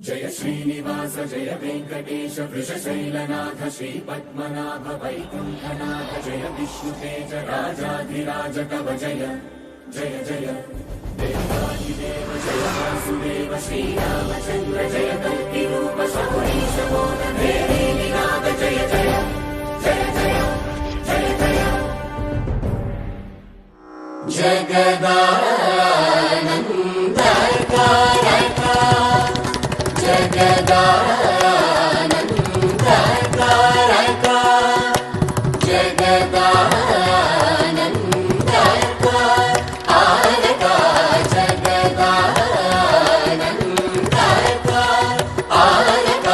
जय श्रीनिवास जय वेंकटेश वृषशैलनाथ श्रीपद्मनाभ वैकुण्ठनाथ जय विष्णुतेज राजाधिराज तव जय जय जय देवादिदेव जय वासुदेव श्रीरामचन्द्र जय कल्किरूप शबरीश मोदन देवीनाथ जय जय जय जय जय जय जगदानन्दकारक जगदानन्दकारक जगदानन्दकारक जगदानन्दकारक आरक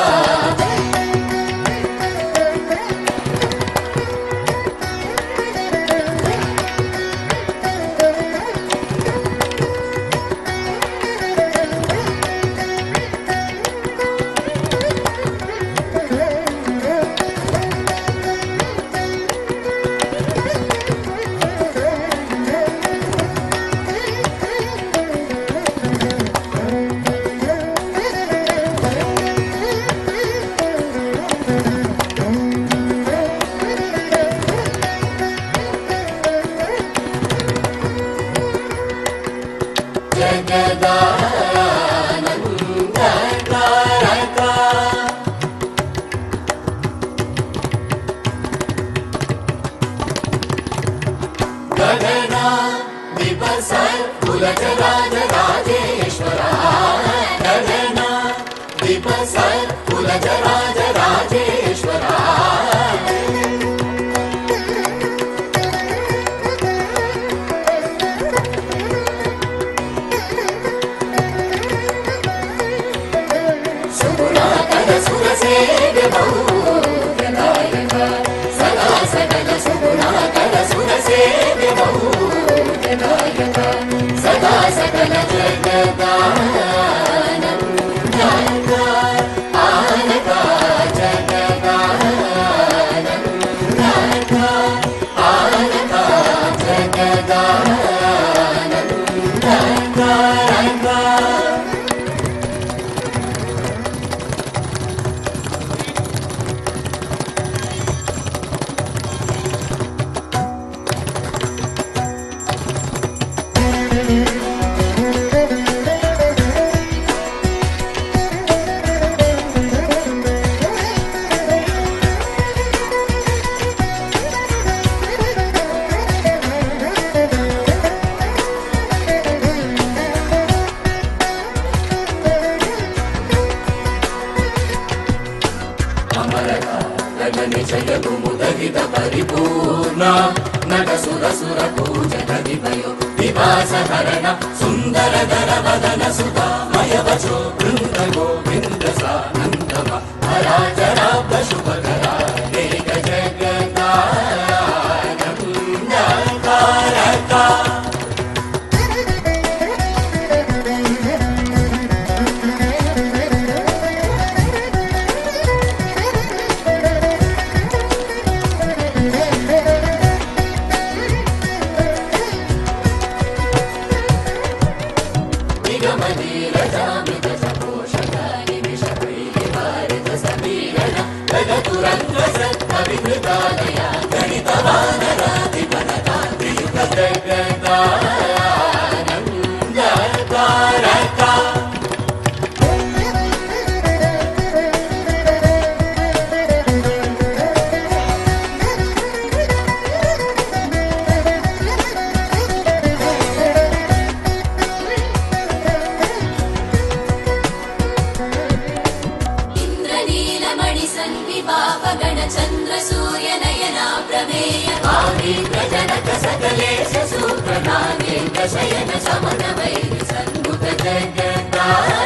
गगना विपसर कुलजराज राजेश्वरा गगना विपसर कुलजराज राजेश्वरा सुगुणाकर सुरसेव्य बहुप्रदायक सदा सकल सुगुणाकर सुरसेव्य बहुप्रदायक सदा सकल जगदानन्दकारक आनक जगदानन्दकारक आनक जगदानन्दकारक जगतु मुदगित परिपूर्ण नट सुर सुर पूजन विभयो विभास हरण सुंदर दर वदन सुता मय वचो वृंद गोविंद सानंदम हराचराब्द शुभकरा एक जगदानन्दकारक चंद्र सूर्य नयना प्रमेय जनक सकलेश सूत्र नागेन्द्र शयन समन वैर सन्मुख जगदानन्दकारक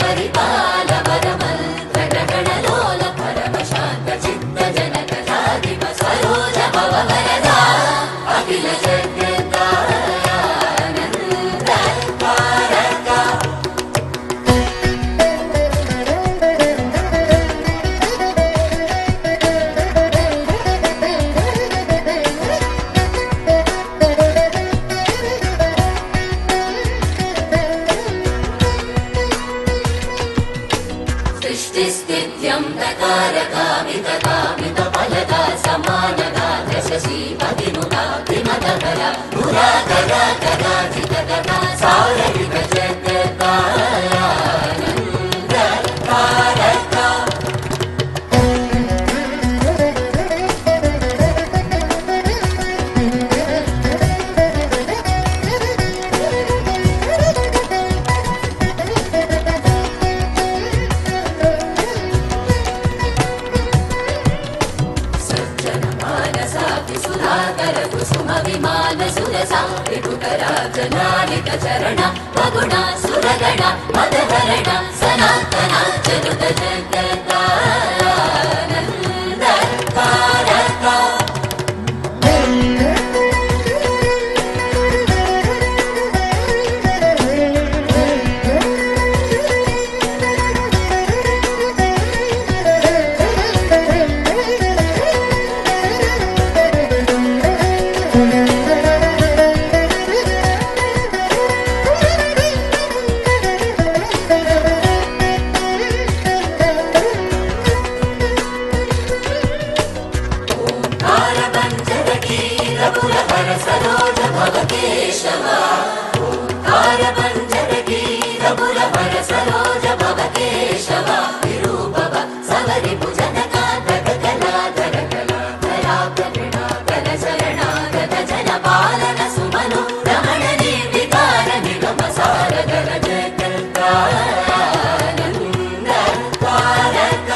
परिपाल परमल गण लोल परम शांत चित्त जनक అఖిల జగదానంద తారక సృష్టిస్థిత్యం తకారకామిత ఫలదా సమానదా దశశీపతినుగా విమదకర పురాకరా కరాజితకథా సారవిక జగదానంద తారక సుధాకర కుసుమ విమాన సురస విపుకరాజనాలిక చరణ పగుణ సురగణ మదహరణ సనాతన జనుత జగదానంద తారక సరోజ భవ కేశవ ఓంకారపంచరకీరపురహర సరోజ భవ కేశవ విరూపవ సవరి భుజనకాధర కళాధర కళాధరాకరణ శరణాగత జన పాలన సుమను రమణ నిర్వికార నిగమ సారగర జగదానంద తారక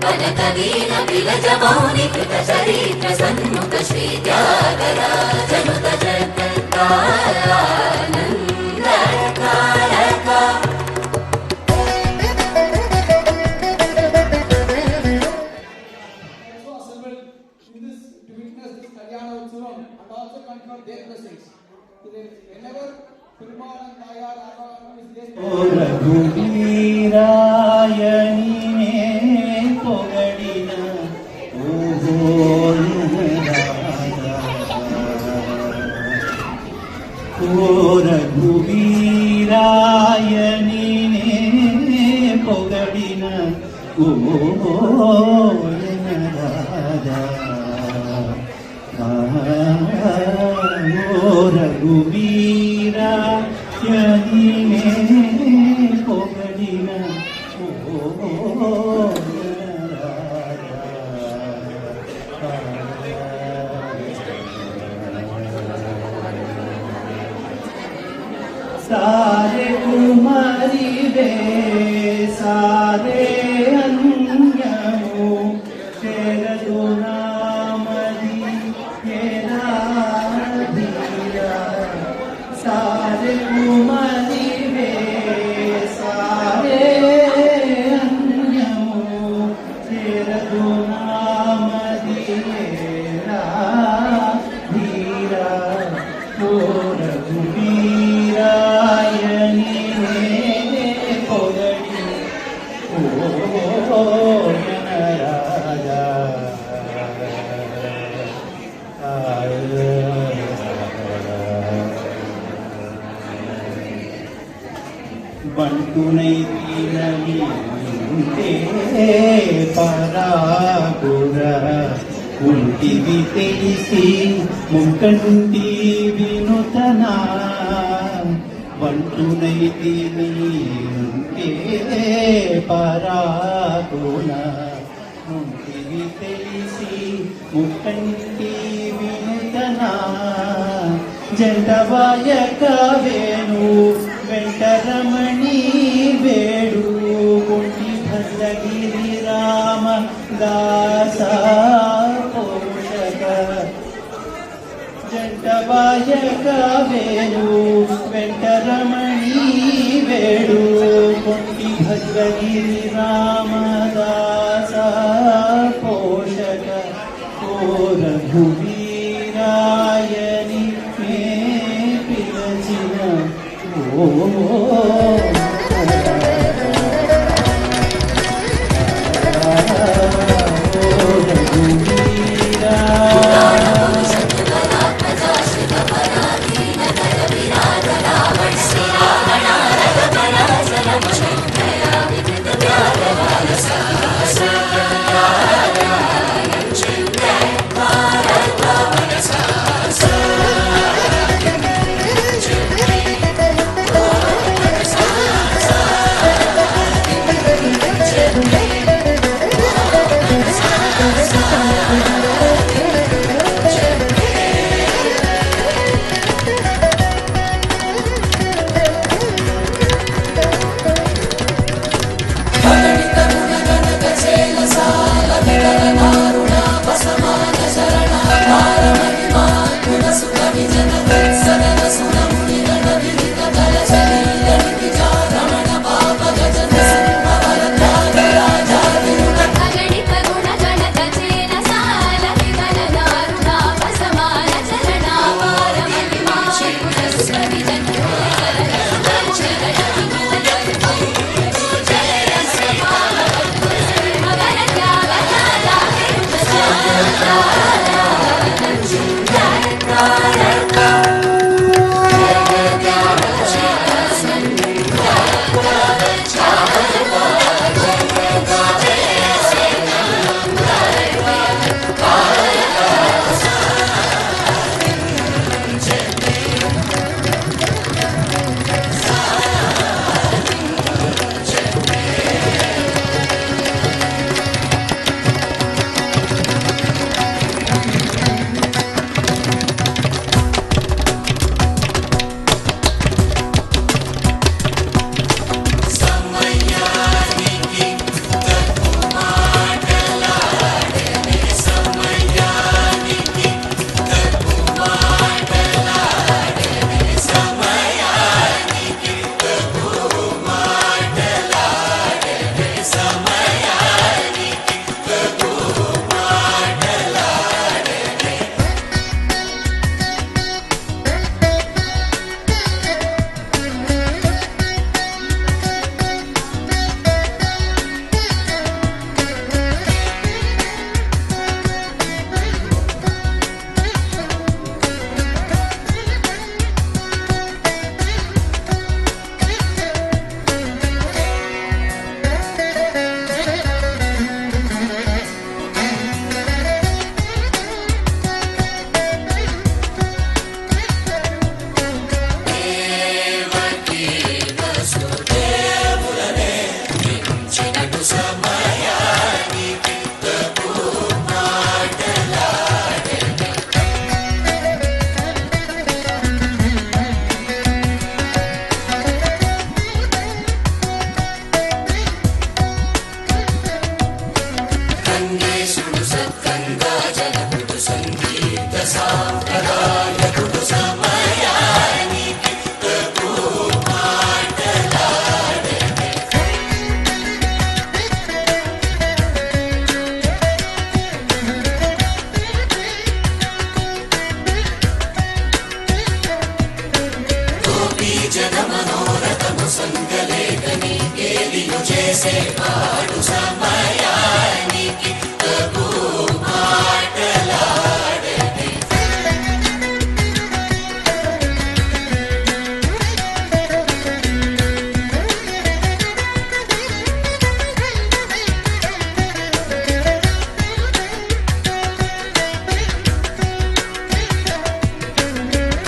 కనకవీన విలజ మౌని కృత చరిత్ర సన్ముఖ శ్రీ త్యాగరాజనుత జగదానంద తారక రఘువీరాయణినే పొగడిన రఘువీరాయణినే పొగడిన ఓ రఘువీరాయణినే పొగడిన सारे कुमारी वे सारे अन्यमो तेरा दो नाम दी तेरा दिया सारे कुमारी वे सारे अन्यमो तेरा दो नाम दिया धीरा ओ रघुवीरा బంటునై తీనని ఉంటే పరాగుర ఉంటివి తెలిసి ముంకంటి వినుతనా బంటునై తీని ఉంటే పరాగున ఉంటివి తెలిసి ముంకంటి వినుతనా జంటవాయక వేణు వెంకరమణి వేడు భద్రగిరి రామ దాస పోషక జంటవాయక వేణు వెంకరమణి వేడు కొంటి భద్రగిరి రామదాస పోషక ఓ రఘువీరాయని మే పిలచిన ఓ చేసే పాడు సమయానికి తగు మాటలాడని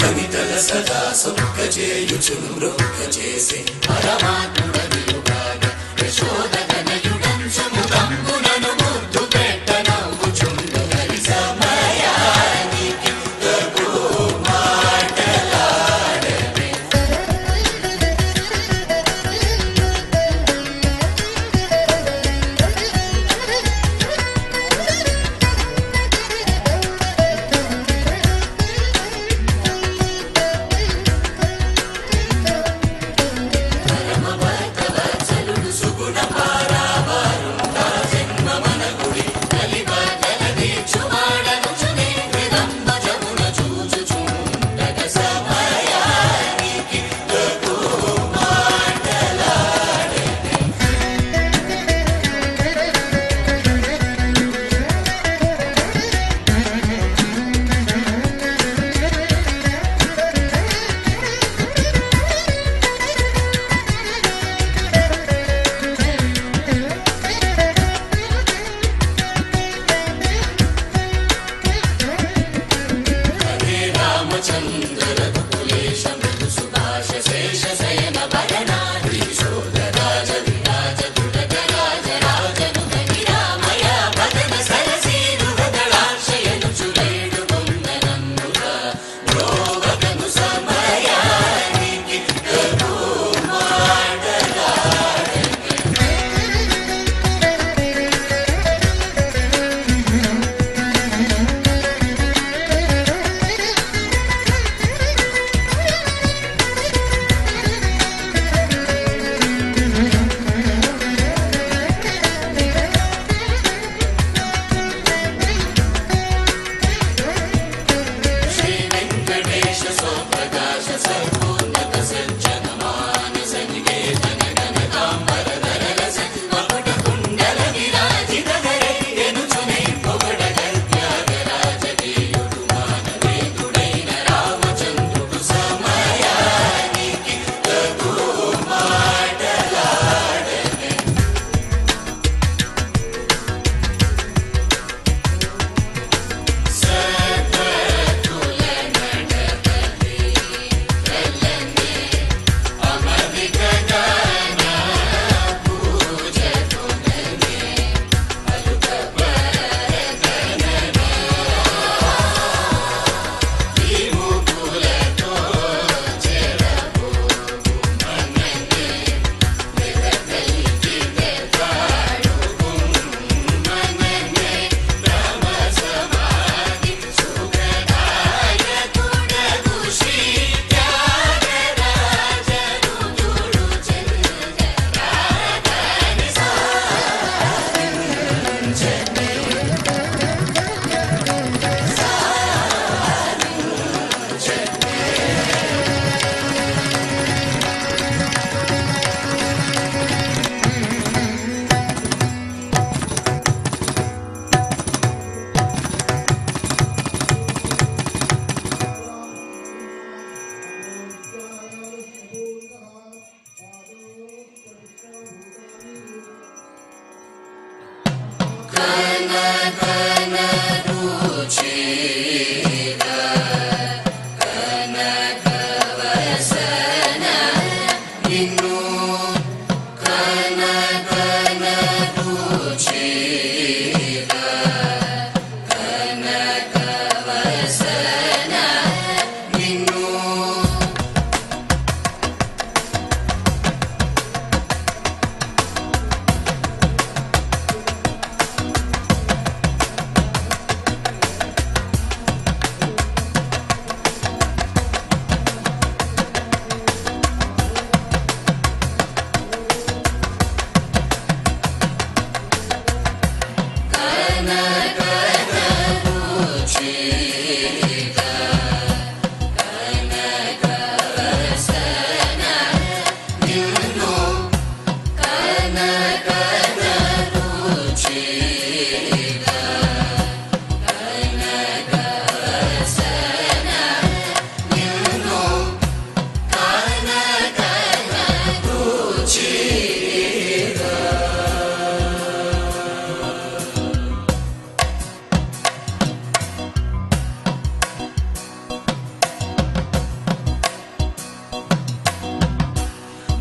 కవితల సదా సుఖ చేయుచు మృగ చేసి పరమాత్ముడనియుగాక యశోదగనయుడంశముదంబునను ముద్దు పెట్ట నవ్వుచుండు హరి సమయానికి తగు మాటలాడని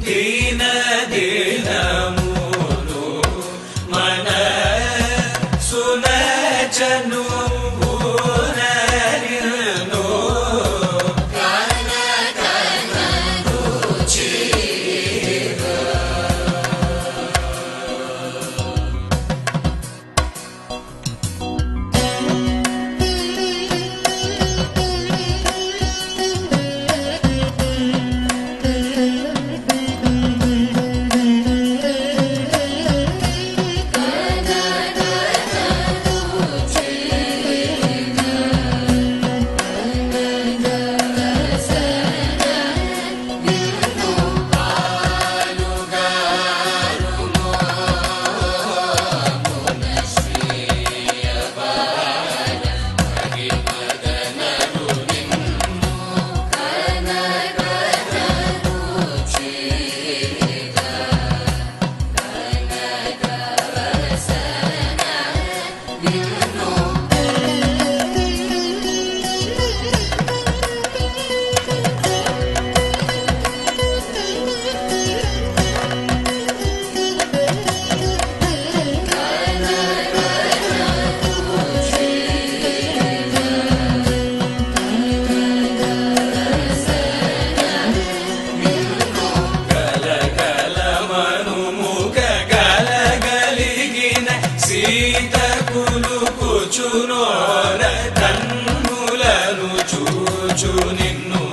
దీన దీనమును మన సునచను ఊరరిను సీతకులు కూచునోర కన్నులను చూచు నిన్ను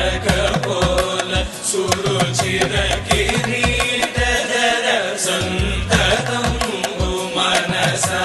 వరకపోల సురుచిర కిరీటధర సంతతము మనసా